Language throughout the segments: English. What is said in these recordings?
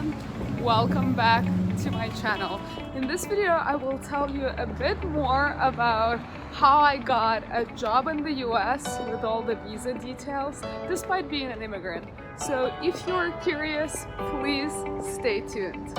everyone, welcome back to my channel. In this video I will tell you a bit more about how I got a job in the US with all the visa details despite being an immigrant. So if you're curious, please stay tuned.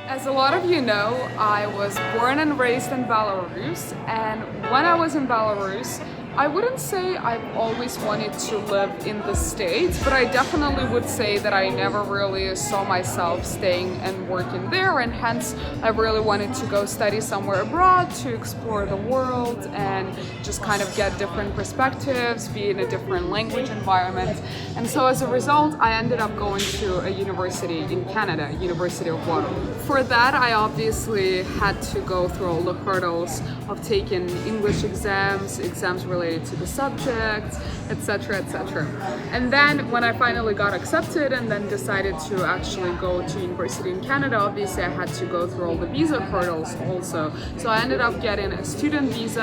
As a lot of you know, I was born and raised in Belarus, and when I was in Belarus, I wouldn't say I've always wanted to live in the States, but I definitely would say that I never really saw myself staying and working there, and hence I really wanted to go study somewhere abroad to explore the world and just kind of get different perspectives, be in a different language environment. And so as a result, I ended up going to a university in Canada, University of Waterloo. For that, I obviously had to go through all the hurdles of taking English exams related to the subject, etc., etc. And then when I finally got accepted and then decided to actually go to university in Canada, obviously I had to go through all the visa hurdles also. So I ended up getting a student visa,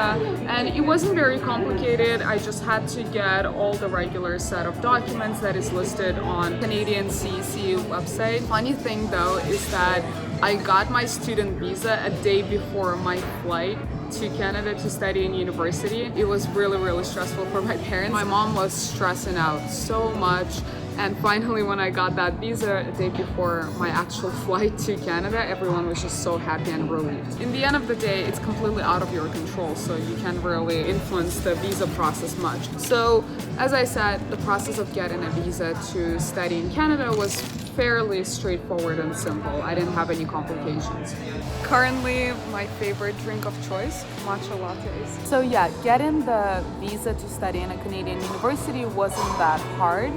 and it wasn't very complicated. I just had to get all the regular set of documents that is listed on Canadian CEC website. Funny thing though is that I got my student visa a day before my flight to Canada to study in university. It was really stressful for my parents. My mom was stressing out so much, and finally when I got that visa a day before my actual flight to Canada, everyone was just so happy and relieved. In the end of the day, it's completely out of your control, so you can't really influence the visa process much. So as I said, the process of getting a visa to study in Canada was fairly straightforward and simple. I didn't have any complications. Currently, my favorite drink of choice, matcha lattes. So yeah, getting the visa to study in a Canadian university wasn't that hard.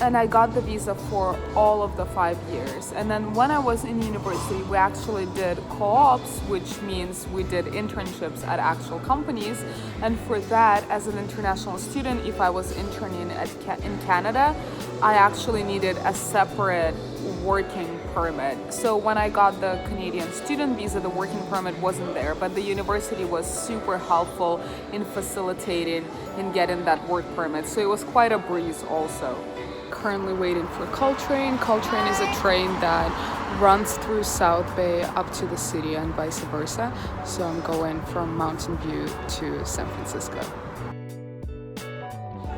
And I got the visa for all of the 5 years. And then when I was in university, we actually did co-ops, which means we did internships at actual companies. And for that, as an international student, if I was interning in Canada, I actually needed a separate working permit. So when I got the Canadian student visa, the working permit wasn't there, but the university was super helpful in facilitating in getting that work permit. So it was quite a breeze also. Currently waiting for Caltrain. Caltrain is a train that runs through South Bay up to the city and vice versa. So I'm going from Mountain View to San Francisco.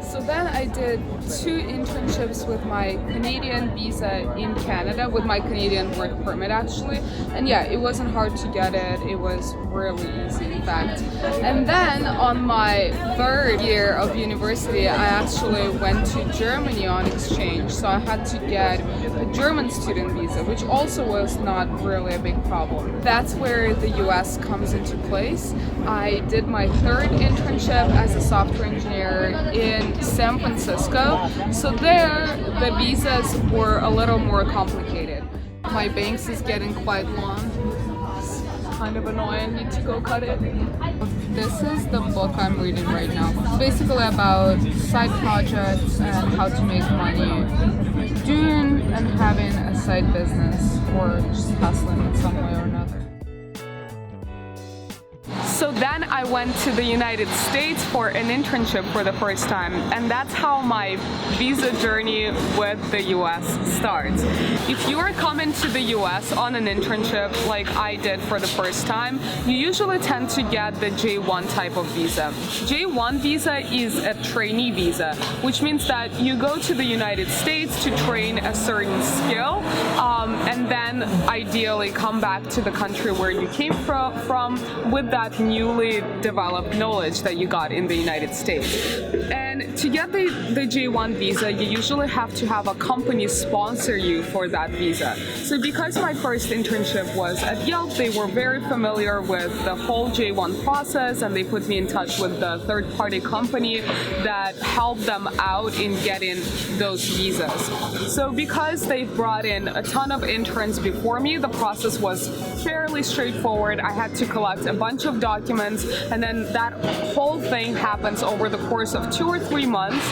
So then I did 2 internships with my Canadian visa in Canada, with my Canadian work permit actually. And yeah, it wasn't hard to get it. It was really easy, in fact. And then on my 3rd year of university, I actually went to Germany on exchange. So I had to get a German student visa, which also was not really a big problem. That's where the US comes into place. I did my 3rd internship as a software engineer in San Francisco. So there, the visas were a little more complicated. My bangs is getting quite long. It's kind of annoying. I need to go cut it. This is the book I'm reading right now. It's basically about side projects and how to make money doing and having a side business, or just hustling in some way or another. So then I went to the United States for an internship for the first time, and that's how my visa journey with the US starts. If you are coming to the US on an internship like I did for the first time, you usually tend to get the J1 type of visa. J1 visa is a trainee visa, which means that you go to the United States to train a certain skill, and then ideally come back to the country where you came from with that newly developed knowledge that you got in the United States. And to get the J1 visa, you usually have to have a company sponsor you for that visa. So because my first internship was at Yelp, they were very familiar with the whole J1 process, and they put me in touch with the third-party company that helped them out in getting those visas. So because they brought in a ton of interns before me, the process was fairly straightforward. I had to collect a bunch of documents, and then that whole thing happens over the course of 2 or 3 months.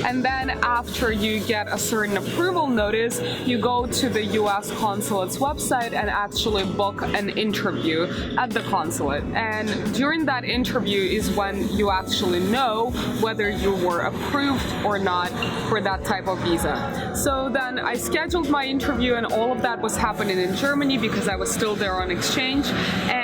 And then after you get a certain approval notice, you go to the US consulate's website and actually book an interview at the consulate. And during that interview is when you actually know whether you were approved or not for that type of visa. So then I scheduled my interview, and all of that was happening in Germany because I was still there on exchange.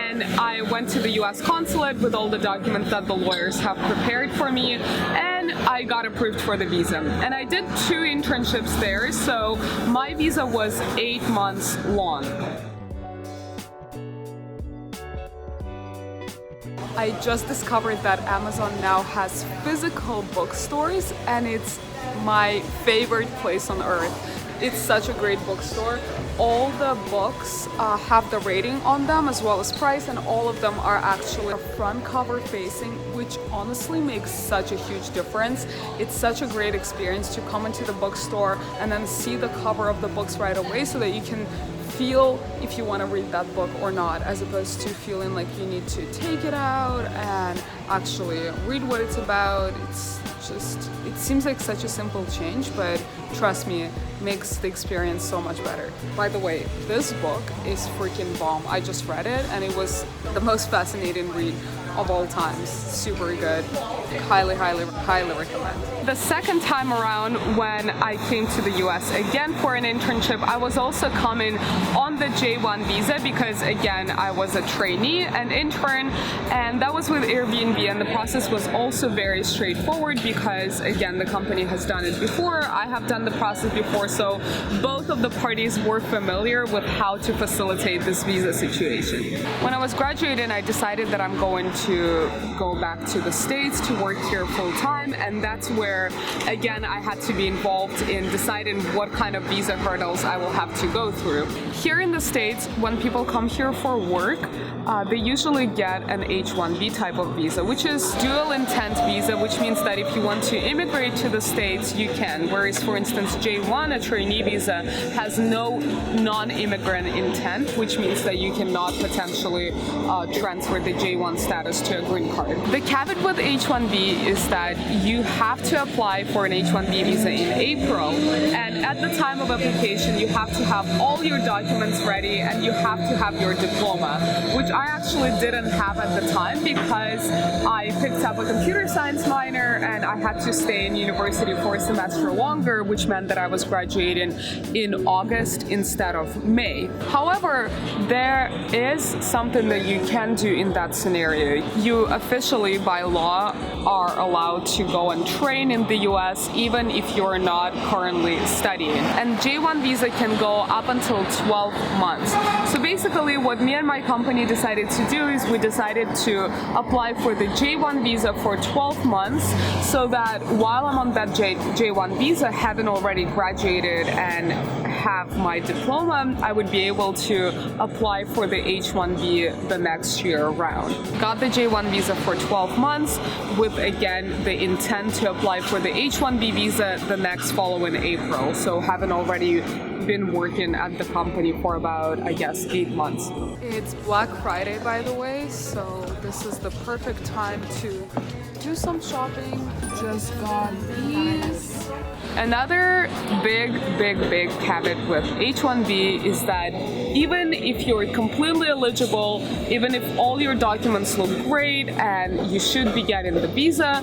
And I went to the US consulate with all the documents that the lawyers have prepared for me, and I got approved for the visa. And I did 2 internships there, so my visa was 8 months long. I just discovered that Amazon now has physical bookstores, and it's my favorite place on earth. It's such a great bookstore. All the books have the rating on them as well as price, and all of them are actually front cover facing, which honestly makes such a huge difference. It's such a great experience to come into the bookstore and then see the cover of the books right away, so that you can feel if you want to read that book or not, as opposed to feeling like you need to take it out and actually read what it's about. It seems like such a simple change, but trust me, it makes the experience so much better. By the way, this book is freaking bomb. I just read it and it was the most fascinating read of all times. Super good. Highly, highly, highly recommend. The second time around when I came to the US again for an internship, I was also coming on the J1 visa because again, I was a trainee, an intern, and that was with Airbnb, and the process was also very straightforward because again, the company has done it before, I have done the process before, so both of the parties were familiar with how to facilitate this visa situation. When I was graduating, I decided that I'm going to go back to the States to work here full time, and that's where again I had to be involved in deciding what kind of visa hurdles I will have to go through. Here in the States, when people come here for work, they usually get an H-1B type of visa, which is dual intent visa, which means that if you want to immigrate to the States, you can. Whereas, for instance, J1, a trainee visa, has no non-immigrant intent, which means that you cannot potentially transfer the J1 status to a green card. The caveat with H-1B is that you have to apply for an H-1B visa in April, and at the time of application, you have to have all your documents ready and you have to have your diploma, which I actually didn't have at the time because I picked up a computer science minor and I had to stay in university for a semester longer, which meant that I was graduating in August instead of May. However, there is something that you can do in that scenario. You officially, by law, are allowed to go and train in the US even if you're not currently studying. And J1 visa can go up until 12 months. So basically what me and my company decided to do is we decided to apply for the J1 visa for 12 months so that while I'm on that J1 visa, having already graduated and have my diploma, I would be able to apply for the H-1B the next year around. Got the J1 visa for 12 months with, again, the intent to apply for the H-1B visa the next following April. So having already been working at the company for about, I guess, 8 months. It's Black Friday, by the way, so this is the perfect time to do some shopping. Just got these. Another big caveat with H-1B is that even if you're completely eligible, even if all your documents look great and you should be getting the visa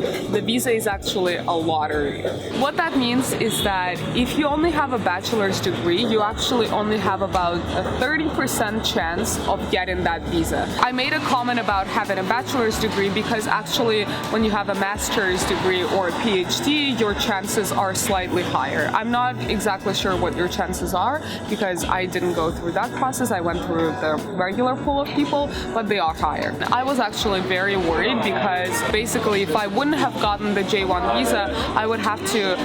is actually a lottery. What that means is that if you only have a bachelor's degree, you actually only have about a 30% chance of getting that visa. I made a comment about having a bachelor's degree because actually when you have a master's degree or a PhD, your chances are slightly higher. I'm not exactly sure what your chances are because I didn't go through that process. I went through the regular pool of people, but they are higher. I was actually very worried because basically if I wouldn't have gotten the J1 visa, I would have to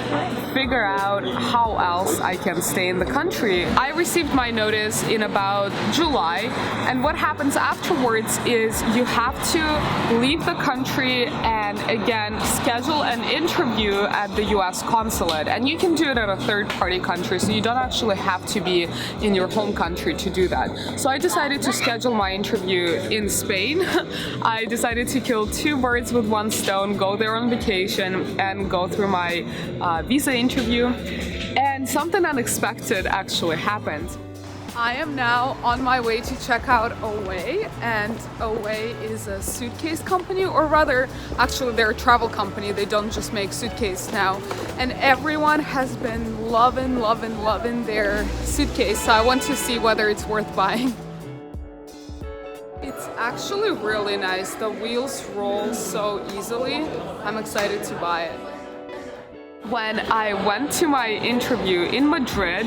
figure out how else I can stay in the country. I received my notice in about July, and what happens afterwards is you have to leave the country and again schedule an interview at the US consulate, and you can do it at a third-party country, so you don't actually have to be in your home country to to do that. So I decided to schedule my interview in Spain. I decided to kill two birds with one stone, go there on vacation and go through my visa interview. And something unexpected actually happened. I am now on my way to check out Away, and Away is a suitcase company, or rather, actually they're a travel company. They don't just make suitcase now. And everyone has been loving their suitcase, so I want to see whether it's worth buying. It's actually really nice. The wheels roll so easily. I'm excited to buy it. When I went to my interview in Madrid,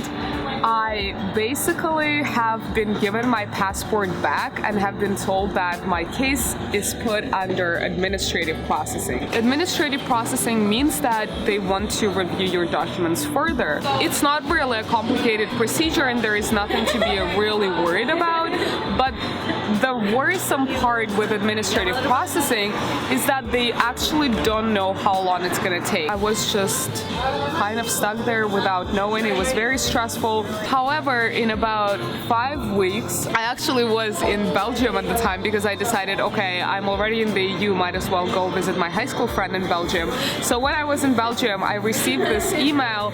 I basically have been given my passport back and have been told that my case is put under administrative processing. Administrative processing means that they want to review your documents further. It's not really a complicated procedure and there is nothing to be really worried about, but the worrisome part with administrative processing is that they actually don't know how long it's going to take. I was just kind of stuck there without knowing. It was very stressful. However, in about 5 weeks, I actually was in Belgium at the time because I decided, okay, I'm already in the EU, might as well go visit my high school friend in Belgium. So when I was in Belgium, I received this email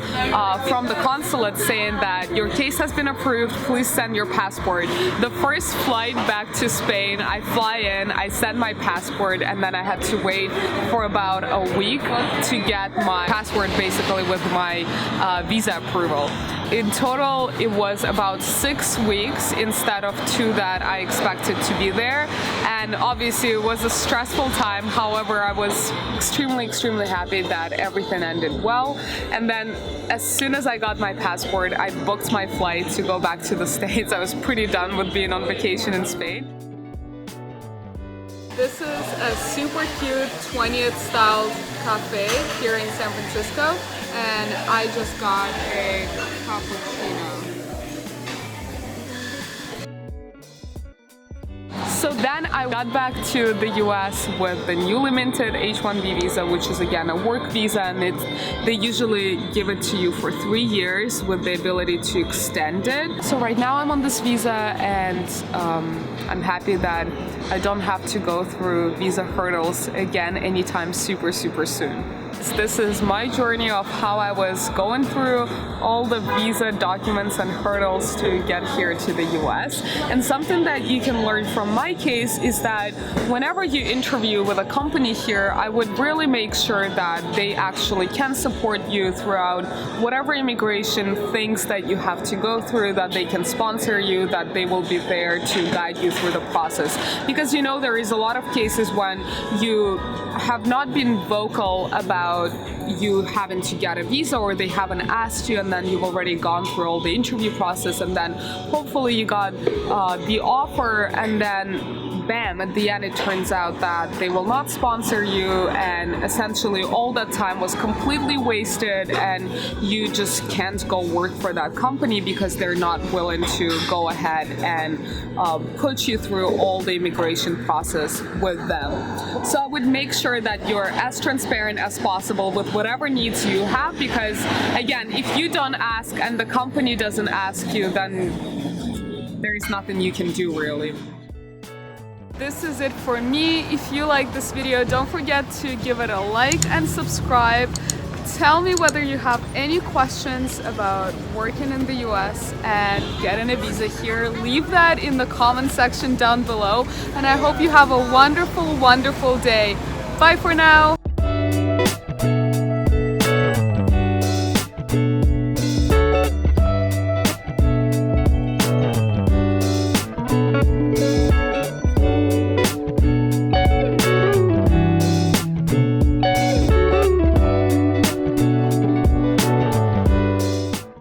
from the consulate saying that your case has been approved, please send your passport. The first flight back to Spain, I fly in, I send my passport, and then I had to wait for about a week to get my passport basically with my visa approval. In total, it was about 6 weeks instead of 2 that I expected to be there. And obviously it was a stressful time. However, I was extremely happy that everything ended well. And then as soon as I got my passport, I booked my flight to go back to the States. I was pretty done with being on vacation in Spain. This is a super cute 20th style cafe here in San Francisco, and I just got a cappuccino. So then I got back to the US with the newly minted H-1B visa, which is again a work visa, and they usually give it to you for 3 years with the ability to extend it. So right now I'm on this visa, and I'm happy that I don't have to go through visa hurdles again anytime super soon. This is my journey of how I was going through all the visa documents and hurdles to get here to the US. And something that you can learn from my case is that whenever you interview with a company here, I would really make sure that they actually can support you throughout whatever immigration things that you have to go through, that they can sponsor you, that they will be there to guide you through the process. Because you know, there is a lot of cases when you have not been vocal about you having to get a visa, or they haven't asked you, and then you've already gone through all the interview process, and then hopefully you got the offer, and then bam, at the end it turns out that they will not sponsor you, and essentially all that time was completely wasted, and you just can't go work for that company because they're not willing to go ahead and put you through all the immigration process with them. So I would make sure that you're as transparent as possible with whatever needs you have, because again, if you don't ask and the company doesn't ask you, then there is nothing you can do really. This is it for me. If you like this video, don't forget to give it a like and subscribe. Tell me whether you have any questions about working in the US and getting a visa here. Leave that in the comment section down below, and I hope you have a wonderful day. Bye for now.